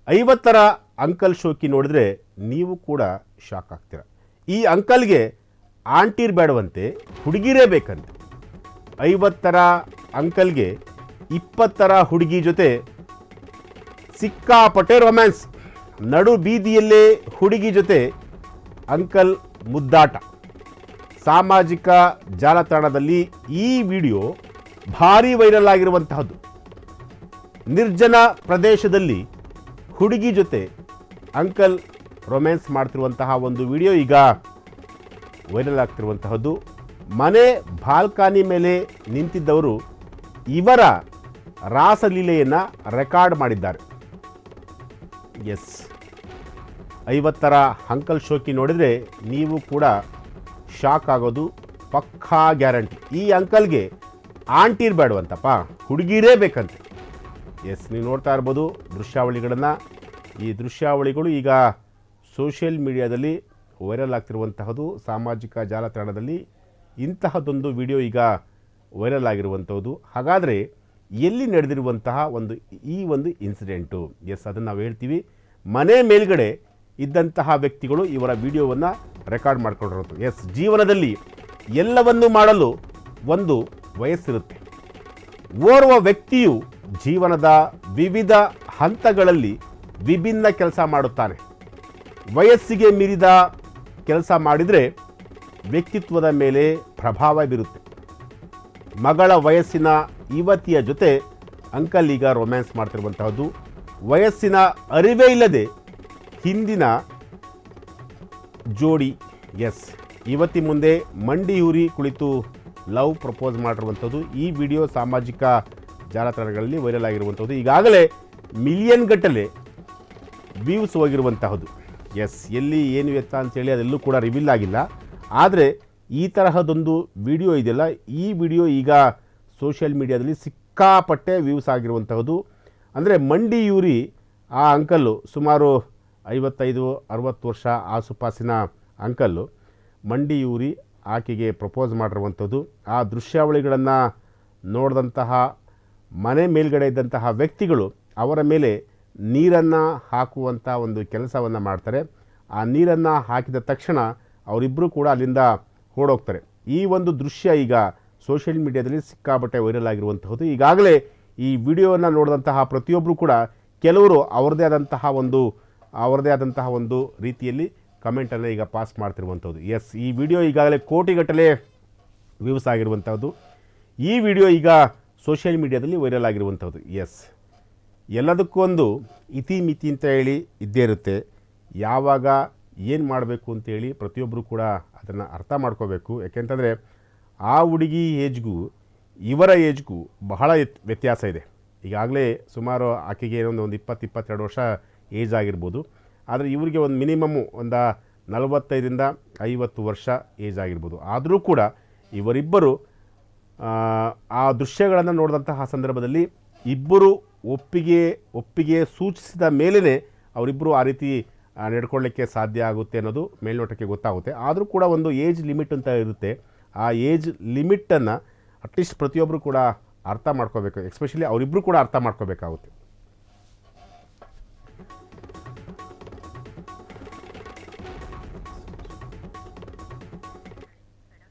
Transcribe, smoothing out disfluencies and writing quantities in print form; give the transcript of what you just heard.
50ರ uncle ಶೋಕಿ ನೋಡಿದ್ರೆ ನೀವು ಕೂಡ ಶಾಕ್ ಆಗ್ತೀರ. ಈ ಅಂಕಲ್ಗೆ ಆಂಟಿರ್ ಬೇಡವಂತೆ, ಹುಡುಗಿರೇ ಬೇಕಂತೆ. 50ರ ಅಂಕಲ್ಗೆ 20ರ ಹುಡುಗಿ ಜೊತೆ ಸಿಕ್ಕಾಪಟ್ಟೆ ರೊಮ್ಯಾನ್ಸ್. ನಡು ಬೀದಿಯಲ್ಲೇ ಹುಡುಗಿ ಜೊತೆ ಅಂಕಲ್ ಮುದ್ದಾಟ. ಸಾಮಾಜಿಕ ಜಾಲತಾಣದಲ್ಲಿ ಈ ವಿಡಿಯೋ ಭಾರೀ ವೈರಲ್ ಆಗಿರುವಂತಹದ್ದು. ನಿರ್ಜನ ಪ್ರದೇಶದಲ್ಲಿ ಹುಡುಗಿ ಜೊತೆ ಅಂಕಲ್ ರೊಮ್ಯಾನ್ಸ್ ಮಾಡ್ತಿರುವಂತಹ ಒಂದು ವಿಡಿಯೋ ಈಗ ವೈರಲ್ ಆಗ್ತಿರುವಂತಹದ್ದು. ಮನೆ ಬಾಲ್ಕನಿ ಮೇಲೆ ನಿಂತಿದ್ದವರು ಇವರ ರಾಸಲೀಲೆಯನ್ನು ರೆಕಾರ್ಡ್ ಮಾಡಿದ್ದಾರೆ. ಎಸ್, 50ರ ಅಂಕಲ್ ಶೋಕಿ ನೋಡಿದರೆ ನೀವು ಕೂಡ ಶಾಕ್ ಆಗೋದು ಪಕ್ಕಾ ಗ್ಯಾರಂಟಿ. ಈ ಅಂಕಲ್ಗೆ ಆಂಟಿರ್ ಬೇಡವಂತಪ್ಪ, ಹುಡುಗಿರೇ ಬೇಕಂತೆ. ಎಸ್, ನೀವು ನೋಡ್ತಾ ಇರ್ಬೋದು ದೃಶ್ಯಾವಳಿಗಳನ್ನು. ಈ ದೃಶ್ಯಾವಳಿಗಳು ಈಗ ಸೋಷಿಯಲ್ ಮೀಡಿಯಾದಲ್ಲಿ ವೈರಲ್ ಆಗ್ತಿರುವಂತಹದ್ದು. ಸಾಮಾಜಿಕ ಜಾಲತಾಣದಲ್ಲಿ ಇಂತಹದ್ದೊಂದು ವಿಡಿಯೋ ಈಗ ವೈರಲ್ ಆಗಿರುವಂಥದ್ದು. ಹಾಗಾದರೆ ಎಲ್ಲಿ ನಡೆದಿರುವಂತಹ ಈ ಒಂದು ಇನ್ಸಿಡೆಂಟು? ಎಸ್, ಅದನ್ನು ನಾವು ಹೇಳ್ತೀವಿ. ಮನೆ ಮೇಲ್ಗಡೆ ಇದ್ದಂತಹ ವ್ಯಕ್ತಿಗಳು ಇವರ ವಿಡಿಯೋವನ್ನು ರೆಕಾರ್ಡ್ ಮಾಡ್ಕೊಂಡಿರೋದು. ಎಸ್, ಜೀವನದಲ್ಲಿ ಎಲ್ಲವನ್ನೂ ಮಾಡಲು ಒಂದು ವಯಸ್ಸಿರುತ್ತೆ. ಓರ್ವ ವ್ಯಕ್ತಿಯು ಜೀವನದ ವಿವಿಧ ಹಂತಗಳಲ್ಲಿ ವಿಭಿನ್ನ ಕೆಲಸ ಮಾಡುತ್ತಾನೆ. ವಯಸ್ಸಿಗೆ ಮೀರಿದ ಕೆಲಸ ಮಾಡಿದರೆ ವ್ಯಕ್ತಿತ್ವದ ಮೇಲೆ ಪ್ರಭಾವ ಬೀರುತ್ತೆ. ಮಗಳ ವಯಸ್ಸಿನ ಯುವತಿಯ ಜೊತೆ ಅಂಕಲ್ ಈಗ ರೊಮ್ಯಾನ್ಸ್ ಮಾಡ್ತಿರುವಂತಹದ್ದು. ವಯಸ್ಸಿನ ಅರಿವೇ ಇಲ್ಲದೆ ಹಿಂದಿನ ಜೋಡಿ. ಎಸ್, ಯುವತಿ ಮುಂದೆ ಮಂಡಿಯೂರಿ ಕುಳಿತು ಲವ್ ಪ್ರಪೋಸ್ ಮಾಡಿರುವಂಥದ್ದು. ಈ ವಿಡಿಯೋ ಸಾಮಾಜಿಕ ಜಾಲತಾಣಗಳಲ್ಲಿ ವೈರಲ್ ಆಗಿರುವಂಥದ್ದು. ಈಗಾಗಲೇ ಮಿಲಿಯನ್ ಗಟ್ಟಲೆ ವ್ಯೂಸ್ ಹೋಗಿರುವಂತಹದ್ದು. ಎಸ್, ಎಲ್ಲಿ ಏನು ಎತ್ತ ಅಂತೇಳಿ ಅದೆಲ್ಲೂ ಕೂಡ ರಿವೀಲ್ ಆಗಿಲ್ಲ. ಆದರೆ ಈ ತರಹದೊಂದು ವಿಡಿಯೋ ಇದೆಯಲ್ಲ, ಈ ವಿಡಿಯೋ ಈಗ ಸೋಷಿಯಲ್ ಮೀಡಿಯಾದಲ್ಲಿ ಸಿಕ್ಕಾಪಟ್ಟೆ ವ್ಯೂಸ್ ಆಗಿರುವಂತಹದ್ದು. ಅಂದರೆ ಮಂಡಿಯೂರಿ ಆ ಅಂಕಲ್ಲು, ಸುಮಾರು 55-60 ವರ್ಷ ಆಸುಪಾಸಿನ ಅಂಕಲ್ಲು ಮಂಡಿಯೂರಿ ಆಕೆಗೆ ಪ್ರಪೋಸ್ ಮಾಡಿರುವಂಥದ್ದು. ಆ ದೃಶ್ಯಾವಳಿಗಳನ್ನು ನೋಡಿದಂತಹ ಮನೆ ಮೇಲ್ಗಡೆ ಇದ್ದಂತಹ ವ್ಯಕ್ತಿಗಳು ಅವರ ಮೇಲೆ ನೀರನ್ನು ಹಾಕುವಂಥ ಒಂದು ಕೆಲಸವನ್ನು ಮಾಡ್ತಾರೆ. ಆ ನೀರನ್ನು ಹಾಕಿದ ತಕ್ಷಣ ಅವರಿಬ್ಬರು ಕೂಡ ಅಲ್ಲಿಂದ ಓಡೋಗ್ತಾರೆ. ಈ ಒಂದು ದೃಶ್ಯ ಈಗ ಸೋಷಿಯಲ್ ಮೀಡಿಯಾದಲ್ಲಿ ಸಿಕ್ಕಾಪಟ್ಟೆ ವೈರಲ್ ಆಗಿರುವಂತಹದ್ದು. ಈಗಾಗಲೇ ಈ ವಿಡಿಯೋವನ್ನು ನೋಡಿದಂತಹ ಪ್ರತಿಯೊಬ್ಬರು ಕೂಡ ಕೆಲವರು ಅವರದೇ ಆದಂತಹ ಒಂದು ರೀತಿಯಲ್ಲಿ ಕಮೆಂಟನ್ನು ಈಗ ಪಾಸ್ ಮಾಡ್ತಿರುವಂಥದ್ದು. ಎಸ್, ಈ ವಿಡಿಯೋ ಈಗಾಗಲೇ ಕೋಟಿಗಟ್ಟಲೆ ವ್ಯೂಸ್ ಆಗಿರುವಂಥದ್ದು. ಈ ವಿಡಿಯೋ ಈಗ ಸೋಷಿಯಲ್ ಮೀಡಿಯಾದಲ್ಲಿ ವೈರಲ್ ಆಗಿರುವಂಥದ್ದು. ಎಸ್, ಎಲ್ಲದಕ್ಕೂ ಒಂದು ಇತಿಮಿತಿ ಅಂತ ಹೇಳಿ ಇದ್ದೇ ಇರುತ್ತೆ. ಯಾವಾಗ ಏನು ಮಾಡಬೇಕು ಅಂತೇಳಿ ಪ್ರತಿಯೊಬ್ಬರು ಕೂಡ ಅದನ್ನು ಅರ್ಥ ಮಾಡ್ಕೋಬೇಕು. ಯಾಕೆಂತಂದರೆ ಆ ಹುಡುಗಿ ಏಜ್ಗೂ ಇವರ ಏಜ್ಗೂ ಬಹಳ ವ್ಯತ್ಯಾಸ ಇದೆ. ಈಗಾಗಲೇ ಸುಮಾರು ಆಕೆಗೆ ಒಂದು 20-22 ವರ್ಷ ಏಜ್ ಆಗಿರ್ಬೋದು. ಆದರೆ ಇವರಿಗೆ ಒಂದು ಮಿನಿಮಮ್ಮು ಒಂದು 45-50 ವರ್ಷ ಏಜ್ ಆಗಿರ್ಬೋದು. ಆದರೂ ಕೂಡ ಇವರಿಬ್ಬರು ಆ ದೃಶ್ಯಗಳನ್ನು ನೋಡಿದಂತಹ ಸಂದರ್ಭದಲ್ಲಿ ಇಬ್ಬರು ಒಪ್ಪಿಗೆ ಸೂಚಿಸಿದ ಮೇಲೇ ಅವರಿಬ್ಬರು ಆ ರೀತಿ ನಡ್ಕೊಳ್ಳಿಕ್ಕೆ ಸಾಧ್ಯ ಆಗುತ್ತೆ ಅನ್ನೋದು ಮೇಲ್ನೋಟಕ್ಕೆ ಗೊತ್ತಾಗುತ್ತೆ. ಆದರೂ ಕೂಡ ಒಂದು ಏಜ್ ಲಿಮಿಟ್ ಅಂತ ಇರುತ್ತೆ. ಆ ಏಜ್ ಲಿಮಿಟನ್ನು ಅಟ್ಲೀಸ್ಟ್ ಪ್ರತಿಯೊಬ್ಬರು ಕೂಡ ಅರ್ಥ ಮಾಡ್ಕೋಬೇಕು. ಎಸ್ಪೆಷಲಿ ಅವರಿಬ್ಬರು ಕೂಡ ಅರ್ಥ ಮಾಡ್ಕೋಬೇಕಾಗುತ್ತೆ.